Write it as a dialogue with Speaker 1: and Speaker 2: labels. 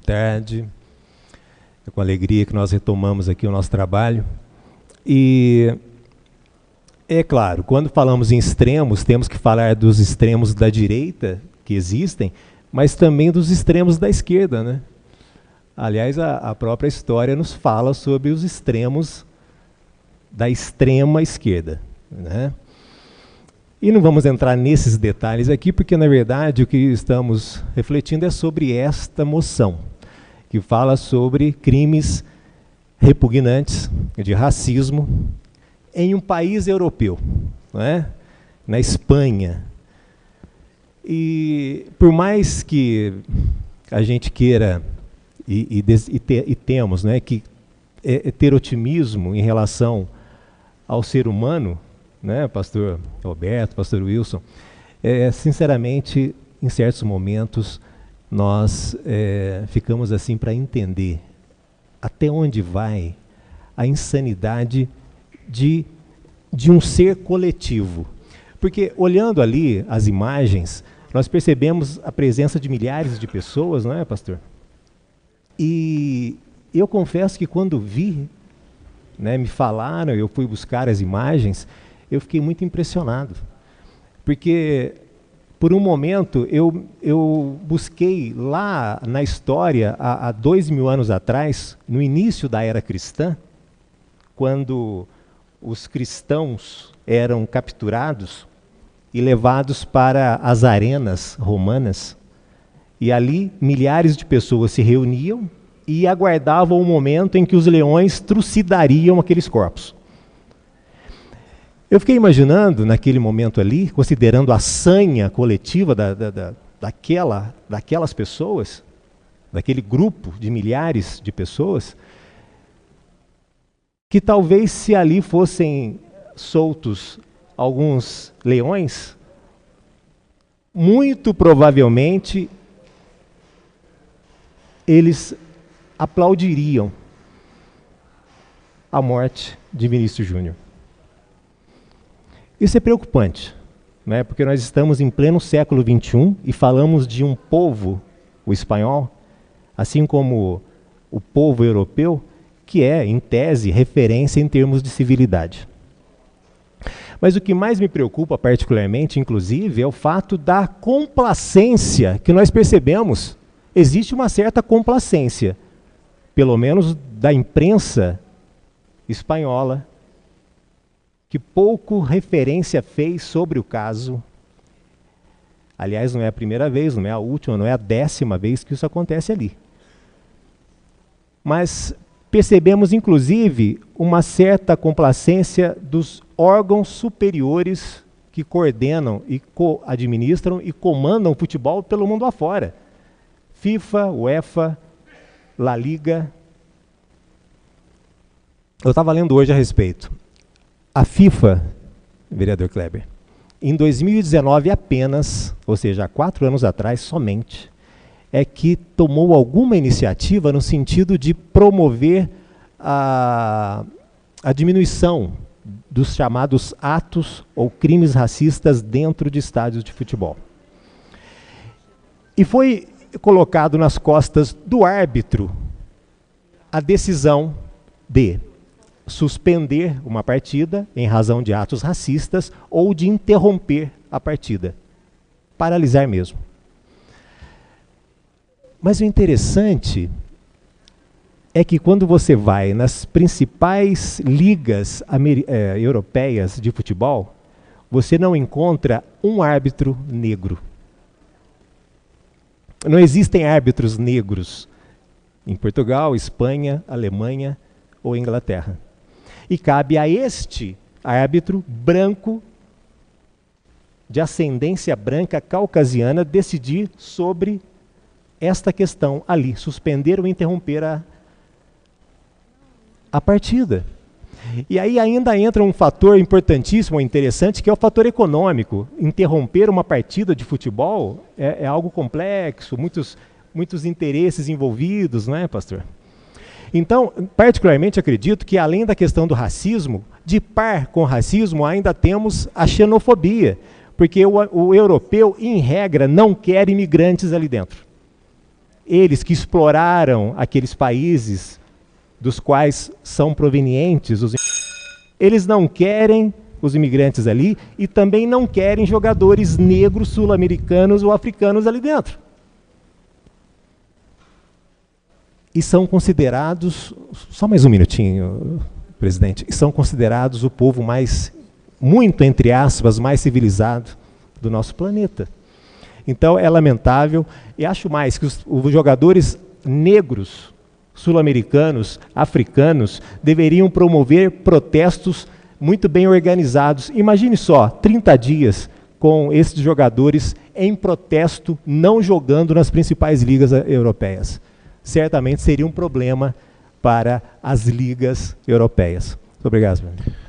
Speaker 1: tarde. É com alegria que nós retomamos aqui o nosso trabalho. E, é claro, quando falamos em extremos, temos que falar dos extremos da direita, que existem, mas também dos extremos da esquerda, né? Aliás, a própria história nos fala sobre os extremos da extrema esquerda, né? E não vamos entrar nesses detalhes aqui, porque, na verdade, o que estamos refletindo é sobre esta moção, que fala sobre crimes repugnantes de racismo em um país europeu, não é? Na Espanha. E por mais que a gente queira e temos, né, que ter otimismo em relação ao ser humano, né, pastor Roberto, pastor Wilson, sinceramente, em certos momentos, nós ficamos assim para entender até onde vai a insanidade de um ser coletivo. Porque, olhando ali as imagens, nós percebemos a presença de milhares de pessoas, não é, pastor? E eu confesso que quando vi, né, me falaram, eu fui buscar as imagens, eu fiquei muito impressionado. Porque, por um momento, eu busquei lá na história, há 2000 anos atrás, no início da era cristã, quando os cristãos eram capturados e levados para as arenas romanas, e ali milhares de pessoas se reuniam e aguardavam o momento em que os leões trucidariam aqueles corpos. Eu fiquei imaginando, naquele momento ali, considerando a sanha coletiva daquelas pessoas, daquele grupo de milhares de pessoas, que talvez se ali fossem soltos alguns leões, muito provavelmente eles aplaudiriam a morte de Vinícius Júnior. Isso é preocupante, né? Porque nós estamos em pleno século XXI e falamos de um povo, o espanhol, assim como o povo europeu, que é, em tese, referência em termos de civilidade. Mas o que mais me preocupa particularmente, inclusive, é o fato da complacência que nós percebemos. Existe uma certa complacência, pelo menos da imprensa espanhola, que pouco referência fez sobre o caso. Aliás, não é a primeira vez, não é a última, não é a 10ª vez que isso acontece ali. Mas percebemos, inclusive, uma certa complacência dos órgãos superiores que coordenam e administram e comandam o futebol pelo mundo afora. FIFA, UEFA, La Liga. Eu estava lendo hoje a respeito. A FIFA, vereador Kleber, em 2019 apenas, ou seja, há 4 anos atrás somente, é que tomou alguma iniciativa no sentido de promover a diminuição dos chamados atos ou crimes racistas dentro de estádios de futebol. E foi colocado nas costas do árbitro a decisão de suspender uma partida em razão de atos racistas ou de interromper a partida, paralisar mesmo. Mas o interessante é que quando você vai nas principais ligas europeias de futebol, você não encontra um árbitro negro. Não existem árbitros negros em Portugal, Espanha, Alemanha ou Inglaterra. E cabe a este árbitro branco, de ascendência branca caucasiana, decidir sobre esta questão ali, suspender ou interromper a partida. E aí ainda entra um fator importantíssimo, interessante, que é o fator econômico. Interromper uma partida de futebol é algo complexo, muitos interesses envolvidos, não é, pastor? Então, particularmente acredito que, além da questão do racismo, de par com o racismo ainda temos a xenofobia, porque o europeu, em regra, não quer imigrantes ali dentro. eles que exploraram aqueles países dos quais são provenientes, eles não querem os imigrantes ali e também não querem jogadores negros, sul-americanos ou africanos ali dentro. E são considerados, só mais um minutinho, presidente, e são considerados o povo mais, muito entre aspas, mais civilizado do nosso planeta. Então é lamentável, e acho mais que os jogadores negros, sul-americanos, africanos, deveriam promover protestos muito bem organizados. Imagine só, 30 dias com esses jogadores em protesto, não jogando nas principais ligas europeias. Certamente seria um problema para as ligas europeias. Muito obrigado, senhor.